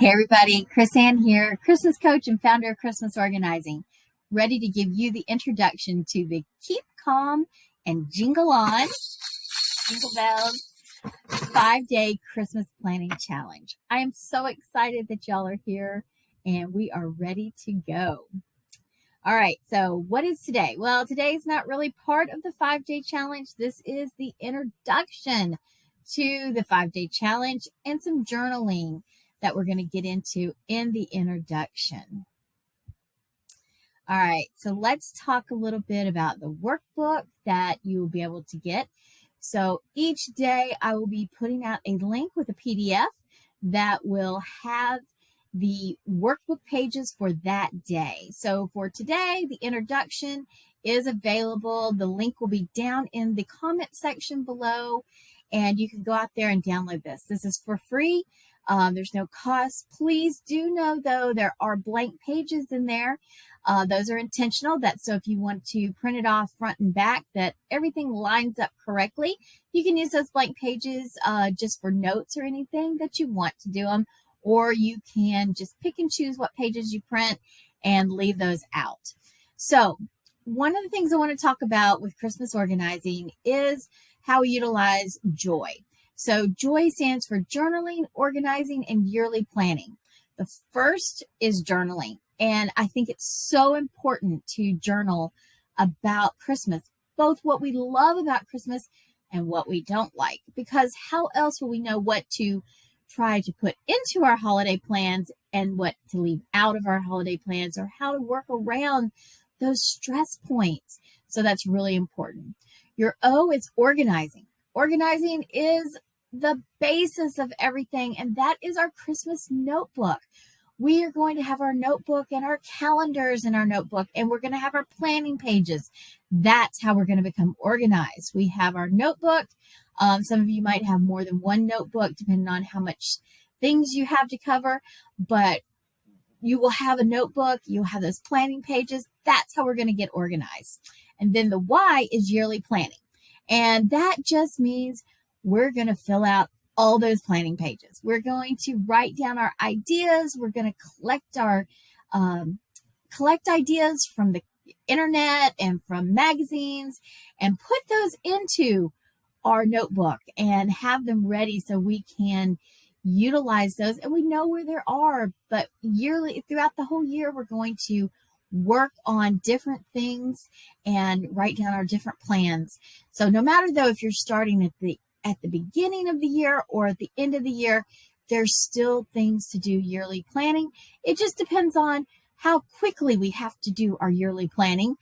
Hey everybody, Krisann here, Christmas coach and founder of Christmas Organizing, ready to give you the introduction to the Keep Calm and Jingle On, Jingle Bells, 5-day Christmas planning challenge. I am so excited that y'all are here and we are ready to go. All right, so what is today? Well, today is not really part of the 5-day challenge. This is the introduction to the 5-day challenge and some journaling that we're going to get into in the introduction. All right, so let's talk a little bit about the workbook that you will be able to get. So each day I will be putting out a link with a PDF that will have the workbook pages for that day. So for today, the introduction is available. The link will be down in the comment section below, and you can go out there and download this. This is for free. There's no cost. Please do know, though, there are blank pages in there. Those are intentional. That's so if you want to print it off front and back, that everything lines up correctly. You can use those blank pages just for notes or anything that you want to do them, or you can just pick and choose what pages you print and leave those out. So one of the things I want to talk about with Christmas organizing is how we utilize joy. So joy stands for journaling, organizing, and yearly planning. The first is journaling. And I think it's so important to journal about Christmas, both what we love about Christmas and what we don't like, because how else will we know what to try to put into our holiday plans and what to leave out of our holiday plans, or how to work around those stress points. So that's really important. Your O is organizing. Organizing is the basis of everything, and that is our Christmas notebook. We are going to have our notebook and our calendars in our notebook, and we're going to have our planning pages. That's how we're going to become organized. We have our notebook. Some of you might have more than one notebook, depending on how much things you have to cover, but you will have a notebook. You'll have those planning pages. That's how we're going to get organized. And then the Y is yearly planning. And that just means we're going to fill out all those planning pages. We're going to write down our ideas. We're going to collect ideas from the internet and from magazines and put those into our notebook and have them ready so we can utilize those. And we know where they are, but yearly, throughout the whole year, we're going to work on different things and write down our different plans. So no matter though, if you're starting at the beginning of the year or at the end of the year, there's still things to do yearly planning. It just depends on how quickly we have to do our yearly planning.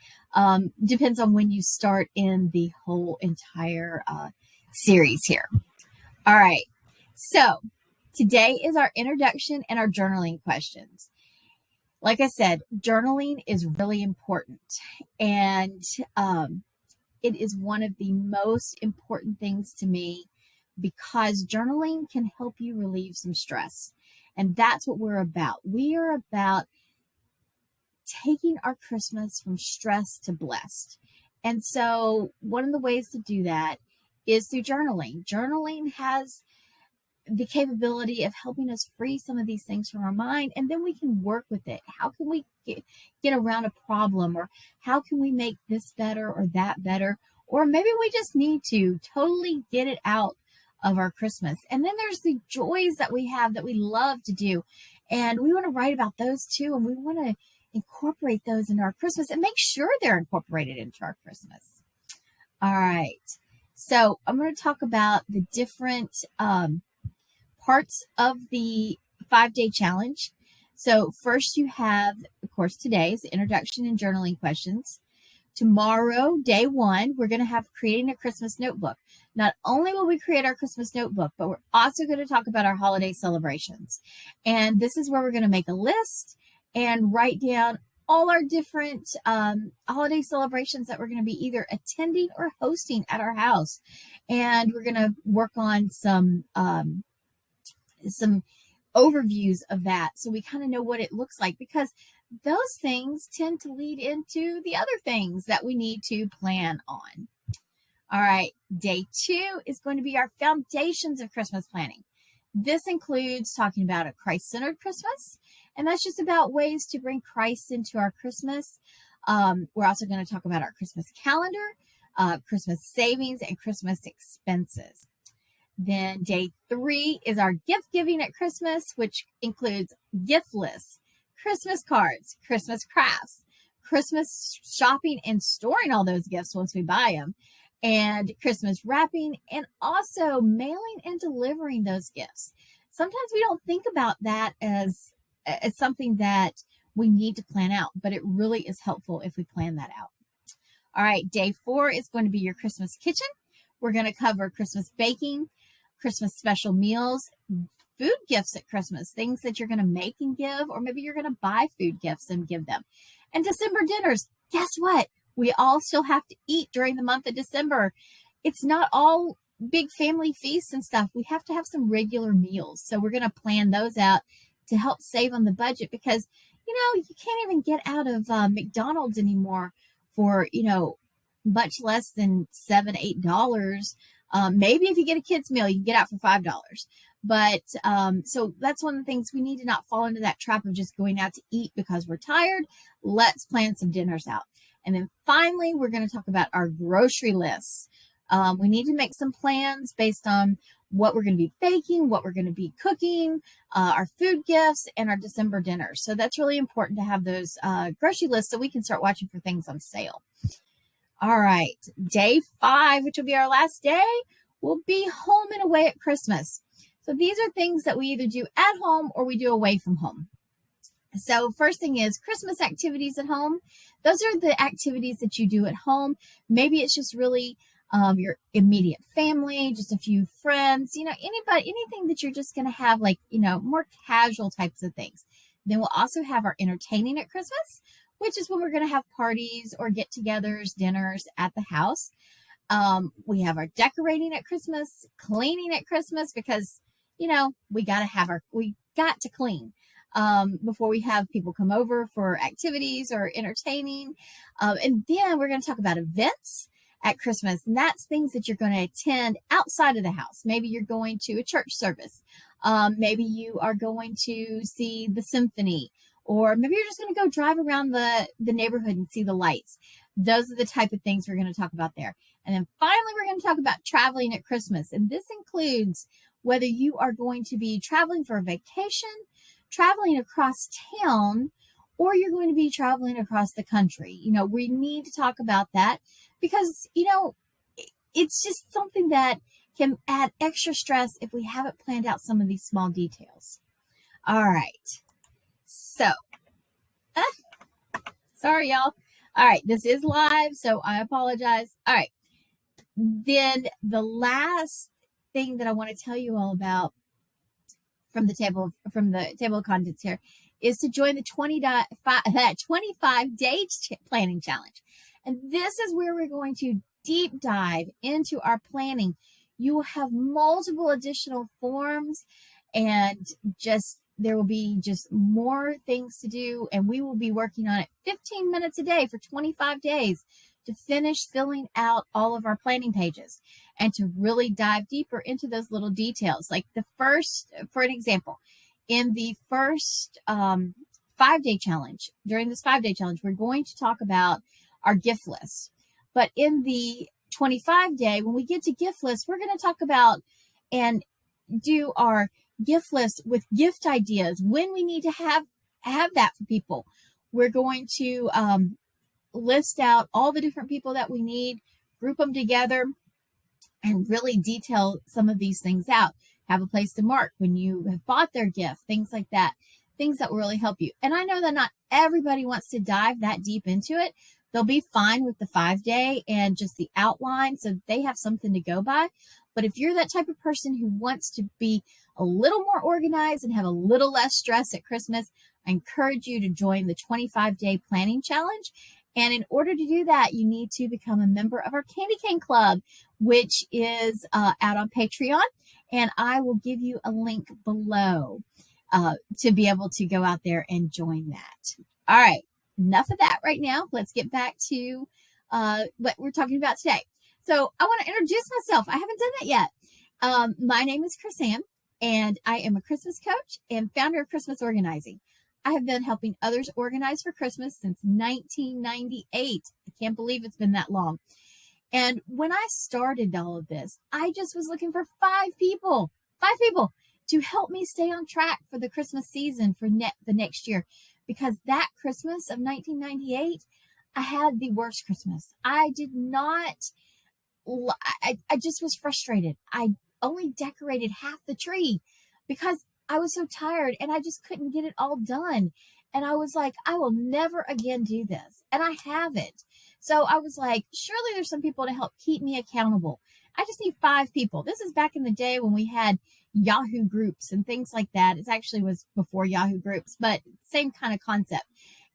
Depends on when you start in the whole entire series here. All right. So today is our introduction and our journaling questions. Like I said, journaling is really important, and it is one of the most important things to me because journaling can help you relieve some stress. And that's what we're about. We are about taking our Christmas from stress to blessed. And so one of the ways to do that is through journaling. Journaling has the capability of helping us free some of these things from our mind, and then we can work with it. How can we get around a problem, or how can we make this better or that better, or maybe we just need to totally get it out of our Christmas. And then there's the joys that we have that we love to do, and we want to write about those too, and we want to incorporate those into our Christmas and make sure they're incorporated into our Christmas. All right, so I'm going to talk about the different parts of the 5-day challenge. So first you have, of course, today's introduction and journaling questions. Tomorrow, day 1, we're going to have creating a Christmas notebook. Not only will we create our Christmas notebook, but we're also going to talk about our holiday celebrations. And this is where we're going to make a list and write down all our different holiday celebrations that we're going to be either attending or hosting at our house. And we're going to work on some overviews of that, so we kind of know what it looks like, because those things tend to lead into the other things that we need to plan on. All right, day 2 is going to be our foundations of Christmas planning. This includes talking about a Christ-centered Christmas, and that's just about ways to bring Christ into our Christmas. We're also going to talk about our Christmas calendar, Christmas savings, and Christmas expenses. Then day 3 is our gift giving at Christmas, which includes gift lists, Christmas cards, Christmas crafts, Christmas shopping and storing all those gifts once we buy them, and Christmas wrapping, and also mailing and delivering those gifts. Sometimes we don't think about that as something that we need to plan out, but it really is helpful if we plan that out. All right, day 4 is going to be your Christmas kitchen. We're going to cover Christmas baking, Christmas special meals, food gifts at Christmas, things that you're going to make and give, or maybe you're going to buy food gifts and give them. And December dinners, guess what? We all still have to eat during the month of December. It's not all big family feasts and stuff. We have to have some regular meals. So we're going to plan those out to help save on the budget because, you can't even get out of McDonald's anymore for, much less than $7, $8. Maybe if you get a kid's meal, you can get out for $5. But so that's one of the things we need to not fall into that trap of just going out to eat because we're tired. Let's plan some dinners out. And then finally, we're going to talk about our grocery lists. We need to make some plans based on what we're going to be baking, what we're going to be cooking, our food gifts, and our December dinners. So that's really important to have those grocery lists so we can start watching for things on sale. All right, day 5, which will be our last day, will be home and away at Christmas. So these are things that we either do at home or we do away from home. So first thing is Christmas activities at home. Those are the activities that you do at home. Maybe it's just really your immediate family, just a few friends, anything that you're just going to have more casual types of things. Then we'll also have our entertaining at Christmas, which is when we're going to have parties or get-togethers, dinners at the house. We have our decorating at Christmas, cleaning at Christmas because, we got to clean before we have people come over for activities or entertaining. And then we're going to talk about events at Christmas, and that's things that you're going to attend outside of the house. Maybe you're going to a church service. Maybe you are going to see the symphony, or maybe you're just going to go drive around the neighborhood and see the lights. Those are the type of things we're going to talk about there. And then finally, we're going to talk about traveling at Christmas. And this includes whether you are going to be traveling for a vacation, traveling across town, or you're going to be traveling across the country. We need to talk about that because, it's just something that can add extra stress if we haven't planned out some of these small details. All right. So, sorry, y'all. All right. This is live, so I apologize. All right. Then the last thing that I want to tell you all about from the table of contents here is to join the 25-day planning challenge. And this is where we're going to deep dive into our planning. You will have multiple additional forms and there will be just more things to do. And we will be working on it 15 minutes a day for 25 days to finish filling out all of our planning pages and to really dive deeper into those little details. Like for an example, in the first 5-day challenge, during this 5-day challenge, we're going to talk about our gift list. But in the 25-day, when we get to gift lists, we're going to talk about and do our gift list with gift ideas, when we need to have that for people. We're going to list out all the different people that we need, group them together, and really detail some of these things out. Have a place to mark when you have bought their gift, things like that, things that will really help you. And I know that not everybody wants to dive that deep into it. They'll be fine with the 5-day and just the outline, so they have something to go by. But if you're that type of person who wants to be a little more organized and have a little less stress at Christmas, I encourage you to join the 25-day planning challenge. And in order to do that, you need to become a member of our Candy Cane Club, which is out on Patreon. And I will give you a link below to be able to go out there and join that. All right, enough of that right now. Let's get back to what we're talking about today. So I want to introduce myself. I haven't done that yet. My name is Krisann, and I am a Christmas coach and founder of Christmas Organizing. I have been helping others organize for Christmas since 1998. I can't believe it's been that long. And when I started all of this, I just was looking for five people to help me stay on track for the Christmas season for the next year. Because that Christmas of 1998, I had the worst Christmas. I did not, I just was frustrated. I only decorated half the tree because I was so tired and I just couldn't get it all done. And I was like, I will never again do this. And I haven't. So I was like, surely there's some people to help keep me accountable. I just need five people. This is back in the day when we had Yahoo groups and things like that. It actually was before Yahoo groups, but same kind of concept.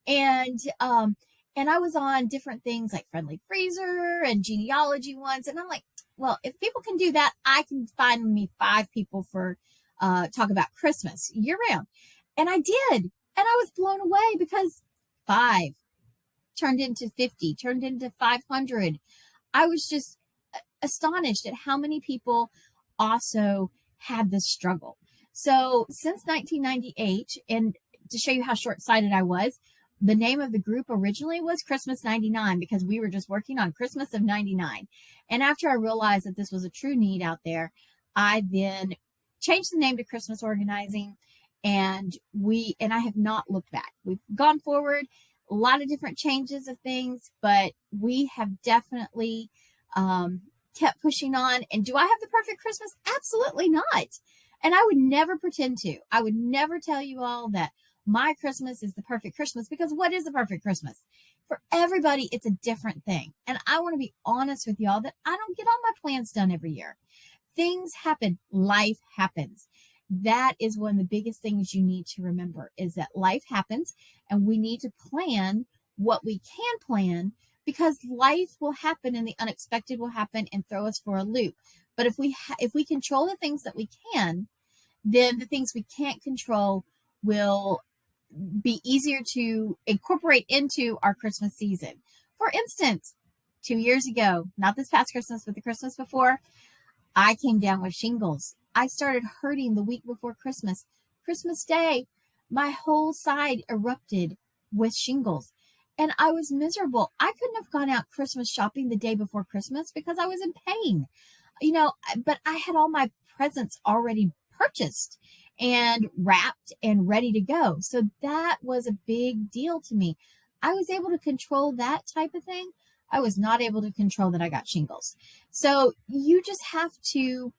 And I was on different things like Friendly Freezer and genealogy ones. And I'm like, well, if people can do that, I can find me five people for talk about Christmas year round. And I did. And I was blown away because 5 turned into 50, turned into 500. I was just astonished at how many people also had this struggle. So since 1998, and to show you how short-sighted I was, the name of the group originally was Christmas 99 because we were just working on Christmas of 99. And after I realized that this was a true need out there, I then changed the name to Christmas Organizing, and I have not looked back. We've gone forward, a lot of different changes of things, but we have definitely kept pushing on. And do I have the perfect Christmas? Absolutely not. And I would never pretend to. I would never tell you all that my Christmas is the perfect Christmas, because what is the perfect Christmas? For everybody, it's a different thing. And I want to be honest with y'all that I don't get all my plans done every year. Things happen. Life happens. That is one of the biggest things you need to remember, is that life happens and we need to plan what we can plan, because life will happen and the unexpected will happen and throw us for a loop. But if we control the things that we can, then the things we can't control will be easier to incorporate into our Christmas season. For instance, 2 years ago, not this past Christmas, but the Christmas before, I came down with shingles. I started hurting the week before Christmas. Christmas Day, my whole side erupted with shingles. And I was miserable. I couldn't have gone out Christmas shopping the day before Christmas because I was in pain. But I had all my presents already purchased and wrapped and ready to go. So that was a big deal to me. I was able to control that type of thing. I was not able to control that I got shingles. So you just have to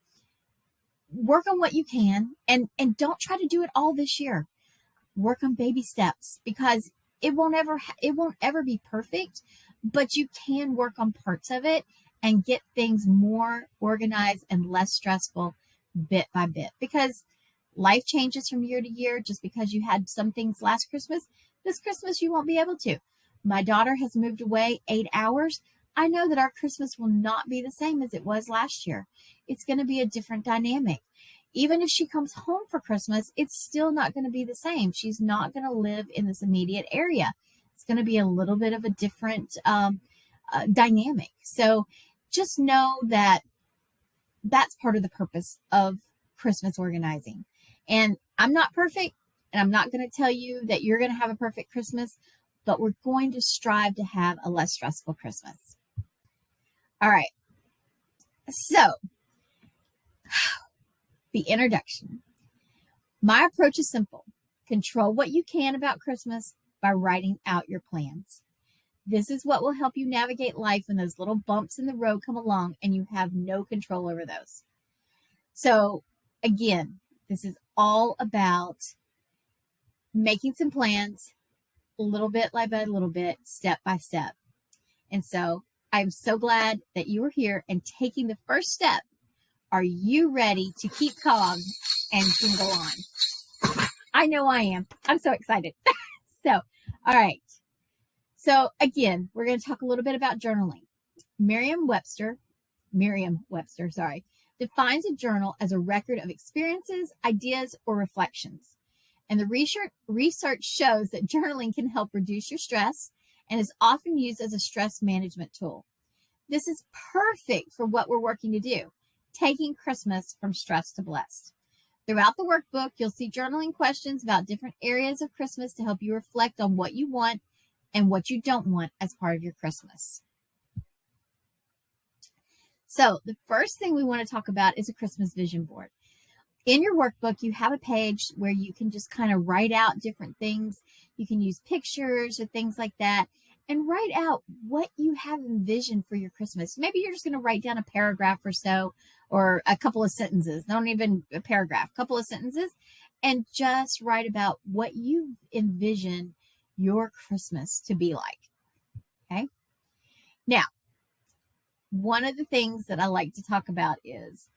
work on what you can, and don't try to do it all this year. Work on baby steps, because it won't ever be perfect, but you can work on parts of it and get things more organized and less stressful bit by bit, because life changes from year to year. Just because you had some things last Christmas, this Christmas you won't be able to. My daughter has moved away 8 hours. I know that our Christmas will not be the same as it was last year. It's going to be a different dynamic. Even if she comes home for Christmas, it's still not going to be the same. She's not going to live in this immediate area. It's going to be a little bit of a different dynamic. So just know that that's part of the purpose of Christmas organizing. And I'm not perfect, and I'm not going to tell you that you're going to have a perfect Christmas, but we're going to strive to have a less stressful Christmas. All right. So, the introduction. My approach is simple. Control what you can about Christmas by writing out your plans. This is what will help you navigate life when those little bumps in the road come along and you have no control over those. So, again, this is all about making some plans, little bit by little bit, step by step. And so I'm so glad that you are here and taking the first step. Are you ready to keep calm and jingle on? I know I am. I'm so excited. So, all right. So again, we're going to talk a little bit about journaling. Merriam-Webster, defines a journal as a record of experiences, ideas, or reflections. And the research shows that journaling can help reduce your stress and is often used as a stress management tool. This is perfect for what we're working to do, taking Christmas from stress to blessed. Throughout the workbook, you'll see journaling questions about different areas of Christmas to help you reflect on what you want and what you don't want as part of your Christmas. So the first thing we want to talk about is a Christmas vision board. In your workbook, you have a page where you can just kind of write out different things. You can use pictures or things like that and write out what you have envisioned for your Christmas. Maybe you're just going to write down a paragraph or so, or a couple of sentences, not even a paragraph, a couple of sentences, and just write about what you envision your Christmas to be like. Okay. Now, one of the things that I like to talk about is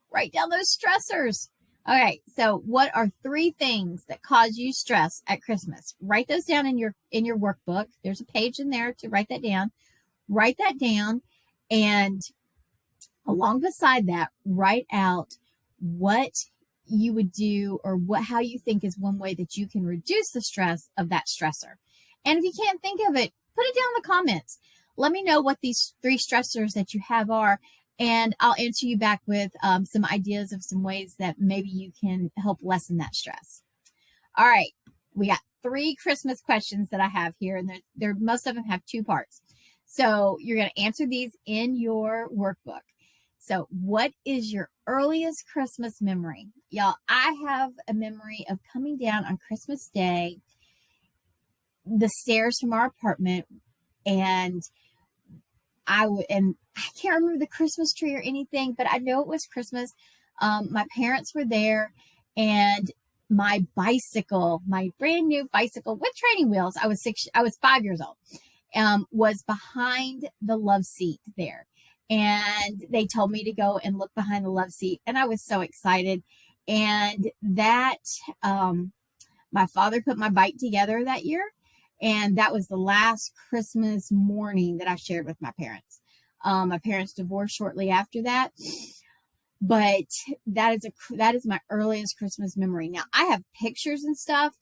write down those stressors. Okay, so what are 3 things that cause you stress at Christmas? Write those down in your workbook. There's a page in there to write that down. Write that down, and along beside that, write out what you would do or how you think is one way that you can reduce the stress of that stressor. And if you can't think of it, put it down in the comments. Let me know what these 3 stressors that you have are, and I'll answer you back with some ideas of some ways that maybe you can help lessen that stress. All right, we got 3 Christmas questions that I have here, and most of them have 2 parts. So you're going to answer these in your workbook. So what is your earliest Christmas memory? Y'all, I have a memory of coming down on Christmas Day, the stairs from our apartment, and I can't remember the Christmas tree or anything, but I know it was Christmas. My parents were there, and my bicycle, my brand new bicycle with training wheels, I was 5 years old, was behind the love seat there. And they told me to go and look behind the love seat, and I was so excited. And that, my father put my bike together that year, and that was the last Christmas morning that I shared with my parents. My parents divorced shortly after that, but that is my earliest Christmas memory. Now, I have pictures and stuff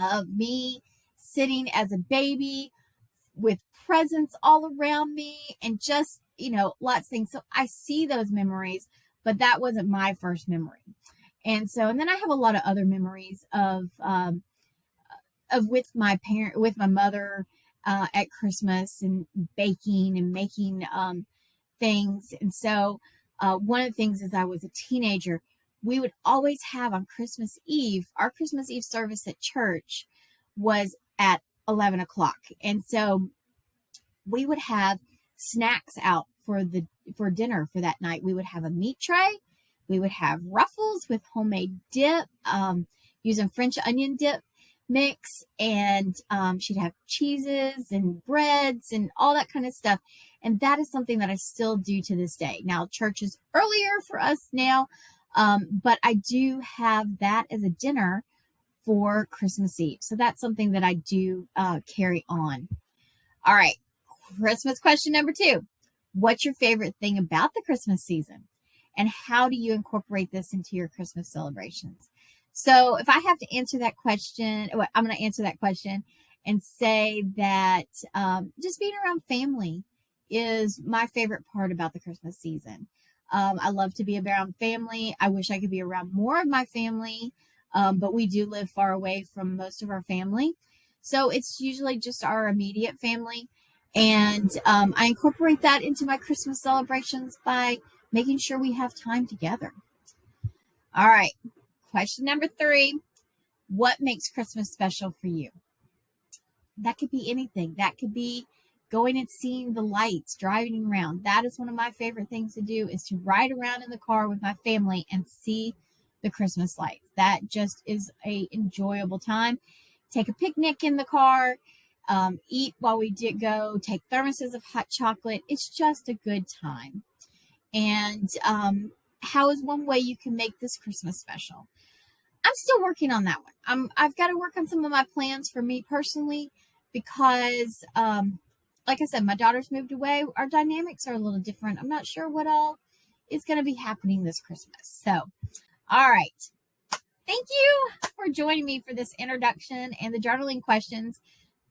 of me sitting as a baby with presents all around me and just, lots of things. So I see those memories, but that wasn't my first memory. And then I have a lot of other memories of with my mother at Christmas, and baking and making things. And so one of the things as I was a teenager, we would always have on Christmas Eve, our Christmas Eve service at church was at 11 o'clock. And so we would have snacks out for dinner for that night. We would have a meat tray. We would have Ruffles with homemade dip, using French onion dip mix, and she'd have cheeses and breads and all that kind of stuff. And that is something that I still do to this day. Now, church is earlier for us now, but I do have that as a dinner for Christmas Eve. So that's something that I do carry on. All right, Christmas question number 2. What's your favorite thing about the Christmas season? And how do you incorporate this into your Christmas celebrations? So if I have to answer that question, I'm going to answer that question and say that just being around family is my favorite part about the Christmas season. I love to be around family. I wish I could be around more of my family, but we do live far away from most of our family. So it's usually just our immediate family. And I incorporate that into my Christmas celebrations by making sure we have time together. All right. Question number 3, what makes Christmas special for you? That could be anything. That could be going and seeing the lights, driving around. That is one of my favorite things to do, is to ride around in the car with my family and see the Christmas lights. That just is a enjoyable time. Take a picnic in the car, eat while we go, take thermoses of hot chocolate. It's just a good time. And how is one way you can make this Christmas special? I'm still working on that one. I've got to work on some of my plans for me personally because, like I said, my daughter's moved away. Our dynamics are a little different. I'm not sure what all is going to be happening this Christmas. So, all right. Thank you for joining me for this introduction and the journaling questions.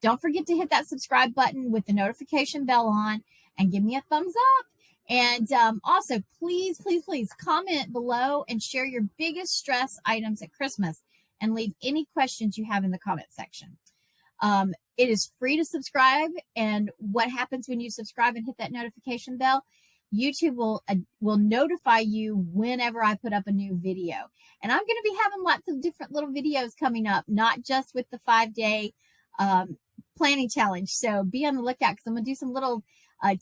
Don't forget to hit that subscribe button with the notification bell on and give me a thumbs up And also, please, please, please comment below and share your biggest stress items at Christmas and leave any questions you have in the comment section. It is free to subscribe. And what happens when you subscribe and hit that notification bell? YouTube will notify you whenever I put up a new video. And I'm going to be having lots of different little videos coming up, not just with the 5-day planning challenge. So be on the lookout because I'm going to do some little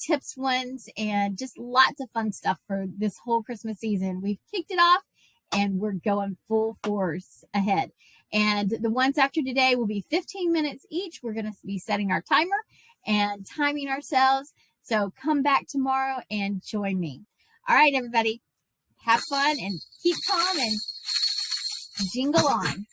tips ones and just lots of fun stuff for this whole Christmas season. We've kicked it off and we're going full force ahead. And the ones after today will be 15 minutes each. We're going to be setting our timer and timing ourselves. So come back tomorrow and join me. All right, everybody. Have fun and keep calm and jingle on.